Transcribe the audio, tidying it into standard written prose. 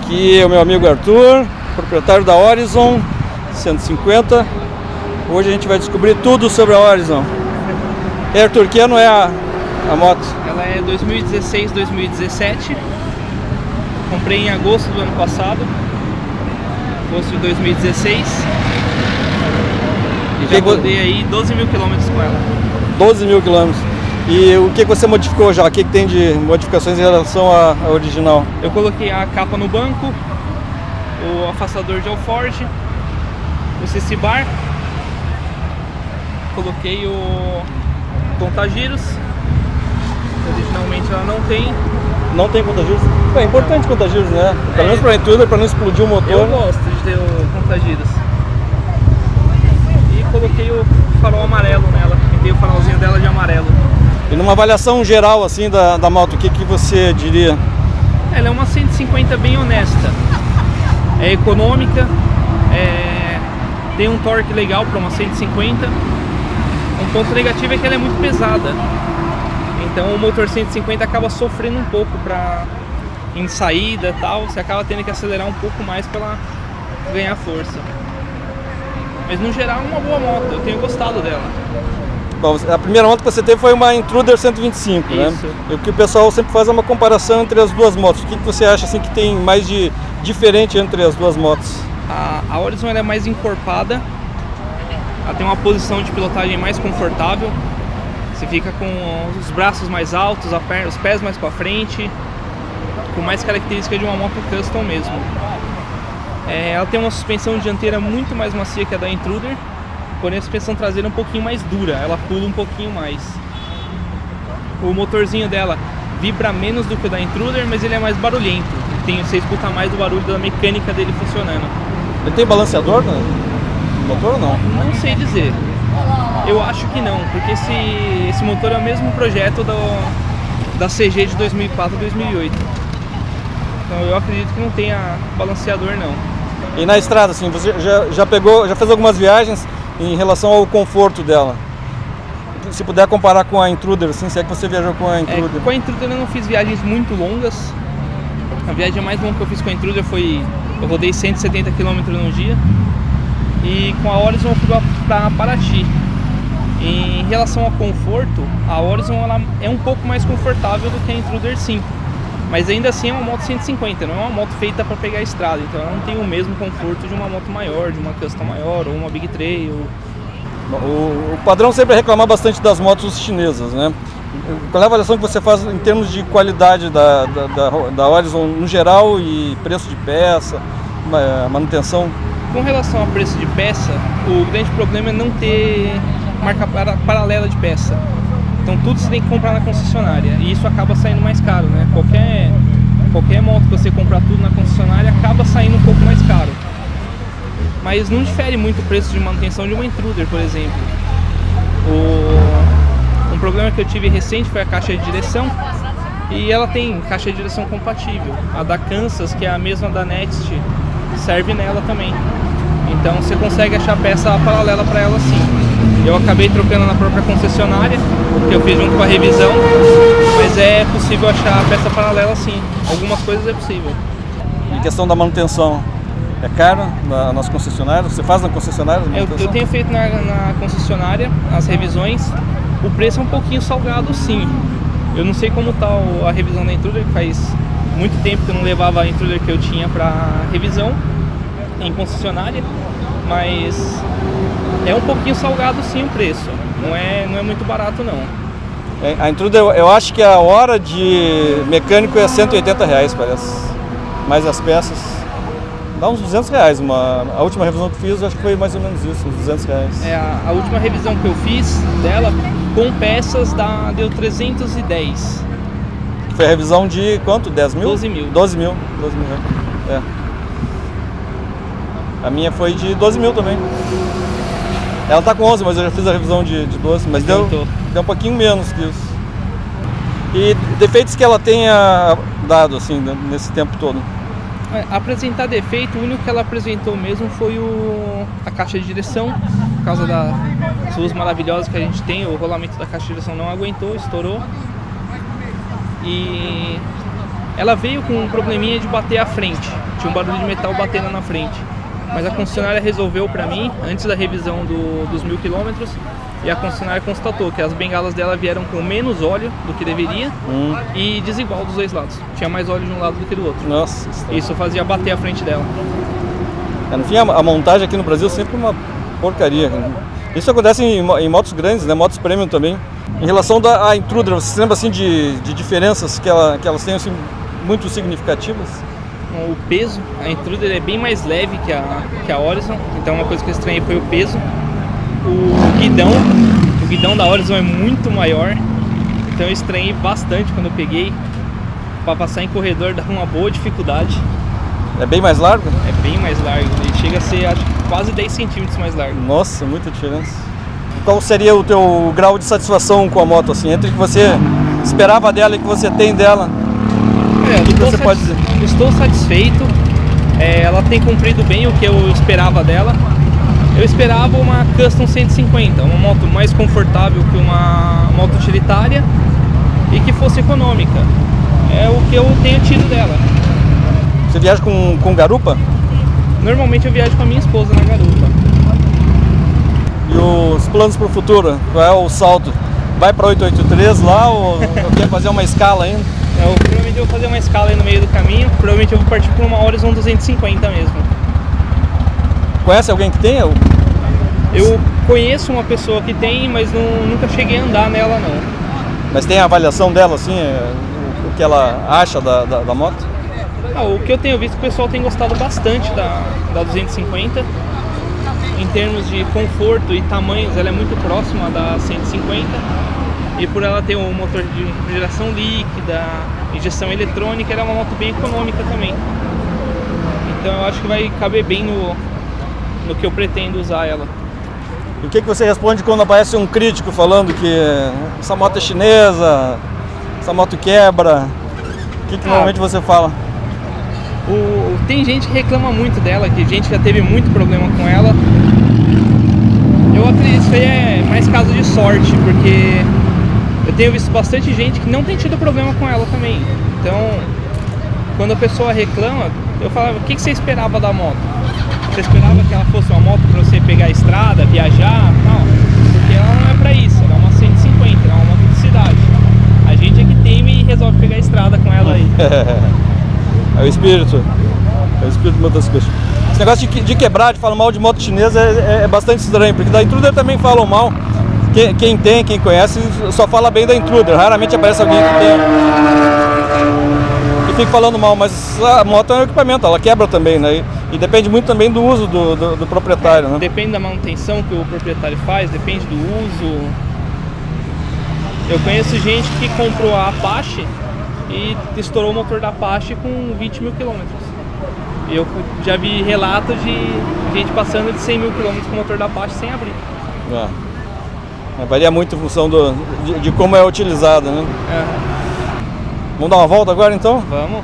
Aqui é o meu amigo Arthur, proprietário da Horizon 150. Hoje a gente vai descobrir tudo sobre a Horizon. E Arthur, que ano é a moto? Ela é 2016, 2017. Comprei em agosto do ano passado, agosto de 2016. E já rodei aí 12 mil quilômetros com ela. 12 mil quilômetros. E o que você modificou já? O que tem de modificações em relação à original? Eu coloquei a capa no banco, o afastador de alforge, o CC bar, coloquei o contagiros. Originalmente ela não tem. Não tem contagiros? É importante contagiros, né? Pelo menos para intruder, para não explodir o motor. Eu gosto de ter o contagiros. E coloquei o farol amarelo nela, pintei o farolzinho dela de amarelo. E numa avaliação geral assim da moto, o que você diria? Ela é uma 150 bem honesta. É econômica, tem um torque legal para uma 150. Um ponto negativo é que ela é muito pesada. Então o motor 150 acaba sofrendo um pouco em saída e tal. Você acaba tendo que acelerar um pouco mais para ela ganhar força. Mas no geral é uma boa moto, eu tenho gostado dela. Bom, a primeira moto que você teve foi uma Intruder 125, Isso. né? E o que o pessoal sempre faz é uma comparação entre as duas motos. O que você acha assim que tem mais de diferente entre as duas motos? A Horizon ela é mais encorpada, ela tem uma posição de pilotagem mais confortável. Você fica com os braços mais altos, os pés mais para frente, com mais características de uma moto custom mesmo. Ela tem uma suspensão dianteira muito mais macia que a da Intruder, porém a suspensão traseira é um pouquinho mais dura, ela pula um pouquinho mais. O motorzinho dela vibra menos do que o da Intruder, mas ele é mais barulhento. Você escuta mais do barulho da mecânica dele funcionando. Ele tem balanceador no motor ou não? Não sei dizer. Eu acho que não, porque esse motor é o mesmo projeto da CG de 2004 e 2008. Então eu acredito que não tenha balanceador não. E na estrada, assim, você já fez algumas viagens em relação ao conforto dela? Se puder comparar com a Intruder, assim, se é que você viajou com a Intruder. Com a Intruder eu não fiz viagens muito longas. A viagem mais longa que eu fiz com a Intruder eu rodei 170 km no dia. E com a Horizon eu fui para Paraty. Em relação ao conforto, a Horizon ela é um pouco mais confortável do que a Intruder, sim. Mas ainda assim é uma moto 150, não é uma moto feita para pegar a estrada. Então ela não tem o mesmo conforto de uma moto maior, de uma Custom maior ou uma Big Trail. O padrão sempre é reclamar bastante das motos chinesas, né? Qual é a avaliação que você faz em termos de qualidade da Horizon no geral e preço de peça, manutenção? Com relação a preço de peça, o grande problema é não ter marca paralela de peça. Então tudo você tem que comprar na concessionária e isso acaba saindo mais caro, né? Qualquer moto que você comprar tudo na concessionária acaba saindo um pouco mais caro. Mas não difere muito o preço de manutenção de uma Intruder, por exemplo. Um problema que eu tive recente foi a caixa de direção e ela tem caixa de direção compatível. A da Kansas, que é a mesma da Next, serve nela também. Então você consegue achar peça paralela para ela sim. Eu acabei trocando na própria concessionária, que eu fiz junto com a revisão, mas é possível achar peça paralela sim. Algumas coisas é possível. Em questão da manutenção, é caro nas concessionárias? Você faz na concessionária? Eu tenho feito na concessionária as revisões. O preço é um pouquinho salgado sim. Eu não sei como está a revisão da Intruder, que faz muito tempo que eu não levava a Intruder que eu tinha para revisão em concessionária, mas é um pouquinho salgado sim o preço, não é muito barato não. A Intruder, eu acho que a hora de mecânico é R$180, parece, mais as peças, dá uns R$200. A última revisão que eu fiz, acho que foi mais ou menos isso, uns R$200. A última revisão que eu fiz dela, com peças, deu 310. Foi a revisão de quanto? 10 mil? 12 mil. 12 mil, é. A minha foi de 12 mil também. Ela tá com 11, mas eu já fiz a revisão de 12, mas deu um pouquinho menos que isso. E defeitos que ela tenha dado, assim, nesse tempo todo? Apresentar defeito, o único que ela apresentou mesmo foi a caixa de direção, por causa das luzes maravilhosas que a gente tem. O rolamento da caixa de direção não aguentou, estourou. E Ela veio com um probleminha de bater à frente, tinha um barulho de metal batendo na frente. Mas a concessionária resolveu para mim, antes da revisão dos 1000 km, e a concessionária constatou que as bengalas dela vieram com menos óleo do que deveria e desigual dos dois lados. Tinha mais óleo de um lado do que do outro. Nossa. Isso fazia bater a frente dela. No fim, a montagem aqui no Brasil é sempre uma porcaria. Isso acontece em motos grandes, né? Motos premium também. Em relação à Intruder, você se lembra assim, de diferenças que elas têm assim, muito significativas? O peso, a Intruder é bem mais leve que a Horizon, então uma coisa que eu estranhei foi o peso. O guidão da Horizon é muito maior, então eu estranhei bastante quando eu peguei. Para passar em corredor dá uma boa dificuldade. É bem mais largo? É bem mais largo, ele chega a ser acho, quase 10 centímetros mais largo. Nossa, muita diferença. Qual seria o teu grau de satisfação com a moto, assim, entre o que você esperava dela e o que você tem dela? Estou satisfeito, ela tem cumprido bem o que eu esperava dela. Eu esperava uma Custom 150, uma moto mais confortável que uma moto utilitária e que fosse econômica. É o que eu tenho tido dela. Você viaja com garupa? Normalmente eu viajo com a minha esposa na garupa. E os planos para o futuro? Qual é o salto? Vai para 883 lá ou quer fazer uma escala ainda? Provavelmente eu vou fazer uma escala aí no meio do caminho. Provavelmente eu vou partir por uma Horizon 250 mesmo. Conhece alguém que tenha? Eu conheço uma pessoa que tem, mas nunca cheguei a andar nela não. Mas tem a avaliação dela, assim, o que ela acha da moto? O que eu tenho visto, o pessoal tem gostado bastante da 250. Em termos de conforto e tamanhos, ela é muito próxima da 150. E por ela ter um motor de refrigeração líquida, injeção eletrônica, ela é uma moto bem econômica também. Então eu acho que vai caber bem no que eu pretendo usar ela. E o que você responde quando aparece um crítico falando que essa moto é chinesa, essa moto quebra? O que normalmente você fala? Tem gente que reclama muito dela, que gente já teve muito problema com ela. Eu acredito que isso aí é mais caso de sorte, porque eu tenho visto bastante gente que não tem tido problema com ela também. Então, quando a pessoa reclama, eu falava, o que você esperava da moto? Você esperava que ela fosse uma moto para você pegar a estrada, viajar? Não, porque ela não é para isso, ela é uma 150, ela é uma moto de cidade. A gente é que teme e resolve pegar a estrada com ela aí. É o espírito motociclista. Esse negócio de quebrar, de falar mal de moto chinesa é bastante estranho, porque da Intruder também falam mal. Quem conhece só fala bem da Intruder, raramente aparece alguém que fica falando mal, mas a moto é um equipamento, ela quebra também, né? E depende muito também do uso do proprietário, né? Depende da manutenção que o proprietário faz, depende do uso. Eu conheço gente que comprou a Apache e estourou o motor da Apache com 20 mil quilômetros. Eu já vi relatos de gente passando de 100 mil quilômetros com o motor da Apache sem abrir. Varia muito em função de como é utilizado, né? É. Vamos dar uma volta agora então? Vamos.